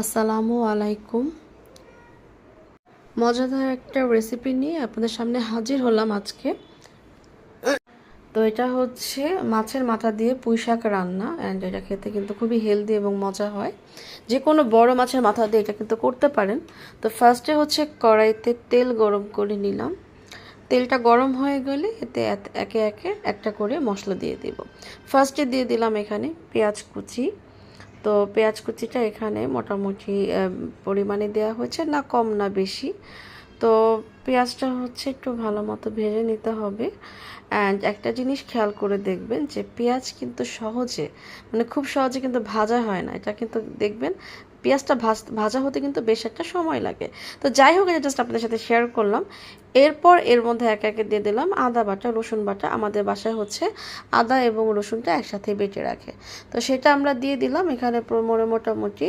আসসালামু আলাইকুম। মজাদার একটা রেসিপি নিয়ে আপনাদের সামনে হাজির হলাম আজকে। তো এটা হচ্ছে মাছের মাথা দিয়ে পুঁই শাক রান্না, অ্যান্ড এটা খেতে কিন্তু খুবই হেলদি এবং মজা হয়। যে কোনো বড় মাছের মাথা দিয়ে এটা কিন্তু করতে পারেন। তো ফার্স্টে হচ্ছে কড়াইতে তেল গরম করে নিলাম। তেলটা গরম হয়ে গেলে এতে একে একে একটা করে মশলা দিয়ে দিব। ফার্স্টে দিয়ে দিলাম এখানে পেঁয়াজ কুচি। তো পেঁয়াজ কুচিটা এখানে মোটামুটি পরিমাণে দেওয়া হয়েছে, না কম না বেশি। তো পেঁয়াজটা হচ্ছে একটু ভালো মতো ভেজে নিতে হবে। অ্যান্ড একটা জিনিস খেয়াল করে দেখবেন যে পেঁয়াজ কিন্তু সহজে, মানে খুব সহজে কিন্তু ভাজা হয় না। এটা কিন্তু দেখবেন পেঁয়াজটা ভাজা হতে কিন্তু বেশ একটা সময় লাগে। তো যাই হোক, এটা জাস্ট আপনাদের সাথে শেয়ার করলাম। এরপর এর মধ্যে একে একে দিয়ে দিলাম আদা বাটা, রসুন বাটা। আমাদের বাসায় হচ্ছে আদা এবং রসুনটা একসাথে বেটে রাখে, তো সেটা আমরা দিয়ে দিলাম। এখানে মোটামুটি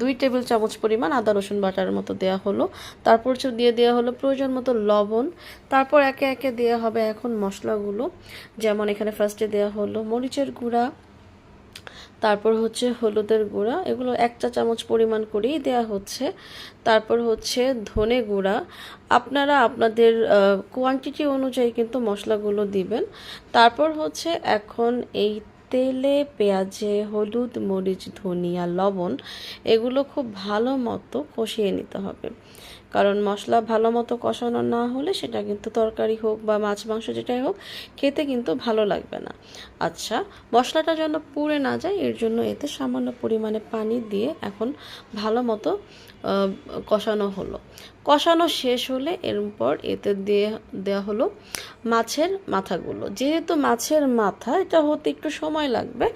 2 টেবিল চামচ পরিমাণ আদা রসুন বাটার মতো দেওয়া হলো। তারপর দিয়ে দেওয়া হলো প্রয়োজন মতো লবণ। তারপর একে একে দেওয়া হবে এখন মশলাগুলো। যেমন এখানে ফার্স্টে দেওয়া হলো মরিচের গুঁড়া, তারপর হচ্ছে হলুদের গুঁড়া, এগুলো 1 চা চামচ পরিমাণ করেই দেওয়া হচ্ছে। তারপর হচ্ছে ধনে গুঁড়া। আপনারা আপনাদের কোয়ান্টিটি অনুযায়ী কিন্তু মশলাগুলো দিবেন। তারপর হচ্ছে এখন এই তেলে পেঁয়াজে হলুদ মরিচ ধনিয়া লবণ এগুলো খুব ভালো মতো কষিয়ে নিতে হবে, কারণ মশলা ভালো মতো কষানো না হলে সেটা কিন্তু তরকারি হোক বা মাছ মাংস যেটাই হোক খেতে কিন্তু ভালো লাগবে না। আচ্ছা, মশলাটা যেন পুড়ে না যায় এর জন্য এতে সামান্য পরিমাণে পানি দিয়ে এখন ভালো মতো কষানো হলো। কষানো শেষ হলে এরপর এতে দেওয়া হলো মাছের মাথাগুলো। যেহেতু মাছের মাথা, এটা হতে একটু সময় লাগবে,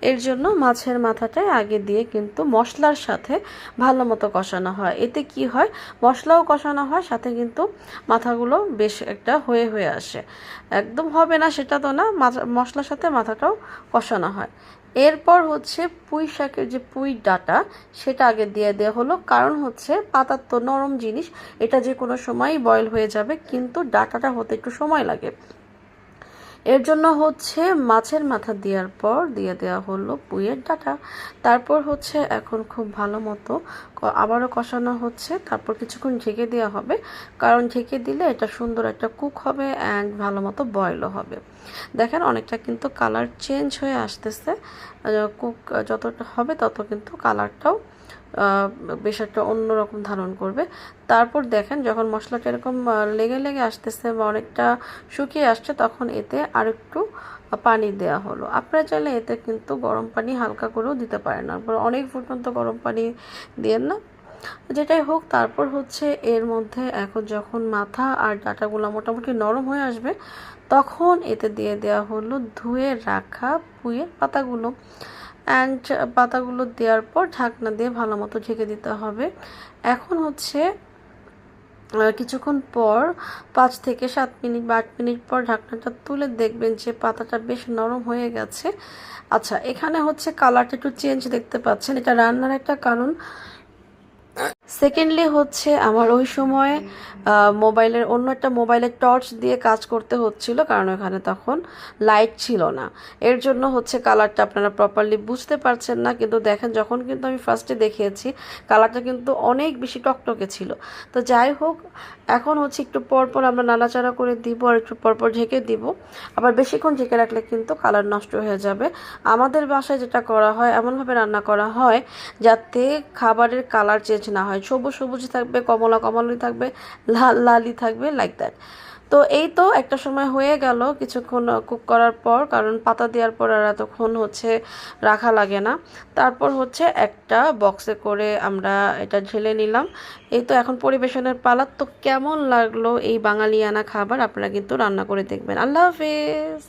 এর জন্য মাছের মাথাটাই আগে দিয়ে কিন্তু মশলার সাথে ভালো মতো কষানো হয়। এতে কি হয়, মশলাও কষানো হয়, সাথে কিন্তু মাথাগুলো বেশ একটা হয়ে হয়ে আসে। একদম হবে না সেটা তো না, মশলার সাথে মাথাটাও কষানো হয়। এরপর হচ্ছে পুঁই শাকের যে পুঁই ডাঁটা সেটা আগে দিয়ে দেওয়া হলো, কারণ হচ্ছে পাতার তো নরম জিনিস, এটা যে কোনো সময়ই বয়েল হয়ে যাবে, কিন্তু ডাঁটাটা হতে একটু সময় লাগে। এর জন্য হচ্ছে মাছের মাথা দেওয়ার পর দিয়ে দেওয়া হলো পুঁইয়ের ডাঁটা। তারপর হচ্ছে এখন খুব ভালো মতো আবারও কষানো হচ্ছে। তারপর কিছুক্ষণ ঢেকে দেওয়া হবে, কারণ ঢেকে দিলে এটা সুন্দর একটা কুক হবে অ্যান্ড ভালো মতো বয়েলও হবে। দেখেন অনেকটা কিন্তু কালার চেঞ্জ হয়ে আসতেছে। কুক যতটা হবে তত কিন্তু কালারটাও বেশ একটা অন্যরকম ধারণ করবে। তারপর দেখেন যখন মশলাটা এরকম লেগে লেগে আসতেছে বা অনেকটা শুকিয়ে আসছে, তখন এতে আরেকটু পানি দেওয়া হলো। আপনারা চাইলে এতে কিন্তু গরম পানি হালকা করেও দিতে পারেন, অনেক ফুটন্ত গরম পানি দিয়েন না, যেটাই হোক। তারপর হচ্ছে এর মধ্যে এখন যখন মাথা আর ডাঁটাগুলো মোটামুটি নরম হয়ে আসবে, তখন এতে দিয়ে দেওয়া হলো ধুয়ে রাখা পুঁইয়ের পাতাগুলো। অ্যান্ড পাতাগুলো দেওয়ার পর ঢাকনা দিয়ে ভালো মতো ঢেকে দিতে হবে। এখন হচ্ছে কিছুক্ষণ পর 5 থেকে 7 মিনিট বা 8 মিনিট পর ঢাকনাটা তুলে দেখবেন যে পাতাটা বেশ নরম হয়ে গেছে। আচ্ছা, এখানে হচ্ছে কালারটা একটু চেঞ্জ দেখতে পাচ্ছেন, এটা রান্নার একটা কারণ। সেকেন্ডলি হচ্ছে আমার ওই সময় মোবাইলের অন্য একটা মোবাইলের টর্চ দিয়ে কাজ করতে হচ্ছিল, কারণ ওখানে তখন লাইট ছিল না। এর জন্য হচ্ছে কালারটা আপনারা প্রপারলি বুঝতে পারছেন না, কিন্তু দেখেন যখন কিন্তু আমি ফার্স্টে দেখিয়েছি কালারটা কিন্তু অনেক বেশি টকটকে ছিল। তো যাই হোক, এখন হচ্ছে একটু পরপর আমরা নাড়াচাড়া করে দিব আর একটু পরপর ঢেকে দিব। আবার বেশিক্ষণ ঢেকে রাখলে কিন্তু কালার নষ্ট হয়ে যাবে। আমাদের বাসায় যেটা করা হয়, এমনভাবে রান্না করা হয় যাতে খাবারের কালার চেঞ্জ না হয়, সবুজ সবুজ থাকবে, কমলা কমলাই থাকবে, লাল লালই থাকবে, লাইক দ্যাট। তো এই তো একটা সময় হয়ে গেল কিছুক্ষণ কুক করার পর, কারণ পাতা দেওয়ার পর আর এতক্ষণ হচ্ছে রাখা লাগে না। তারপর হচ্ছে একটা বক্সে করে আমরা এটা ঢেলে নিলাম। এই তো এখন পরিবেশনের পালা। তো কেমন লাগলো এই বাঙালিয়ানা খাবার, আপনারা কিন্তু রান্না করে দেখবেন। আল্লাহ হাফেজ।